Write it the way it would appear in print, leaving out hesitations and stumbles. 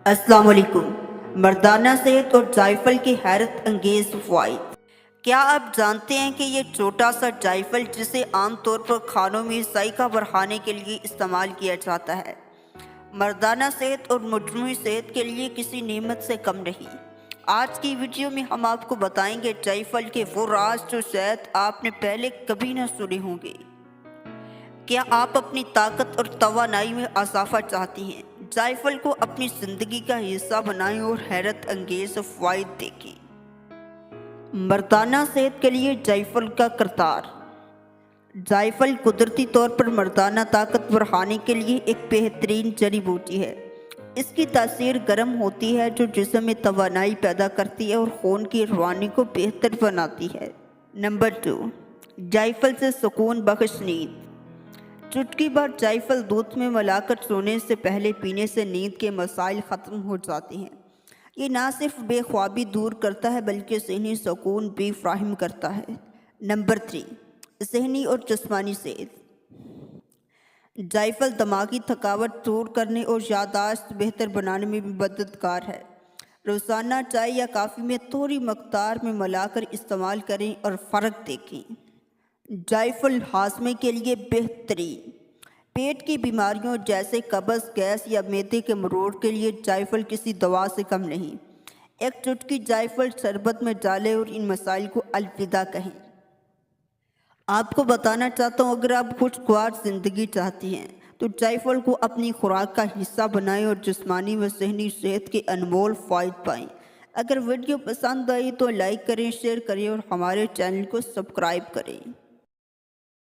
السلام علیکم۔ مردانہ صحت اور جائفل کے حیرت انگیز فوائد۔ کیا آپ جانتے ہیں کہ یہ چھوٹا سا جائفل جسے عام طور پر کھانوں میں ذائقہ بڑھانے کے لیے استعمال کیا جاتا ہے، مردانہ صحت اور مجموعی صحت کے لیے کسی نعمت سے کم نہیں۔ آج کی ویڈیو میں ہم آپ کو بتائیں گے جائفل کے وہ راز جو شاید آپ نے پہلے کبھی نہ سنے ہوں گے۔ کیا آپ اپنی طاقت اور توانائی میں اضافہ چاہتی ہیں؟ جائفل کو اپنی زندگی کا حصہ بنائیں اور حیرت انگیز فوائد دیکھیں۔ مردانہ صحت کے لیے جائفل کا کردار۔ جائفل قدرتی طور پر مردانہ طاقت بڑھانے کے لیے ایک بہترین جڑی بوٹی ہے۔ اس کی تاثیر گرم ہوتی ہے جو جسم میں توانائی پیدا کرتی ہے اور خون کی روانی کو بہتر بناتی ہے۔ نمبر 2، جائفل سے سکون بخش نیند۔ چٹکی بھر جائفل دودھ میں ملا کر سونے سے پہلے پینے سے نیند کے مسائل ختم ہو جاتے ہیں۔ یہ نہ صرف بے خوابی دور کرتا ہے بلکہ ذہنی سکون بھی فراہم کرتا ہے۔ نمبر 3، ذہنی اور جسمانی صحت۔ جائفل دماغی تھکاوٹ دور کرنے اور یادداشت بہتر بنانے میں بھی مددگار ہے۔ روزانہ چائے یا کافی میں تھوڑی مقدار میں ملا کر استعمال کریں اور فرق دیکھیں۔ جائفل ہاضمے کے لیے بہترین۔ پیٹ کی بیماریوں جیسے قبض، گیس یا معدے کے مرور کے لیے جائفل کسی دوا سے کم نہیں۔ ایک چٹکی جائفل شربت میں ڈالیں اور ان مسائل کو الوداع کہیں۔ آپ کو بتانا چاہتا ہوں، اگر آپ خوشگوار زندگی چاہتی ہیں تو جائفل کو اپنی خوراک کا حصہ بنائیں اور جسمانی و ذہنی صحت کے انمول فوائد پائیں۔ اگر ویڈیو پسند آئی تو لائک کریں، شیئر کریں اور ہمارے چینل کو سبسکرائب کریں۔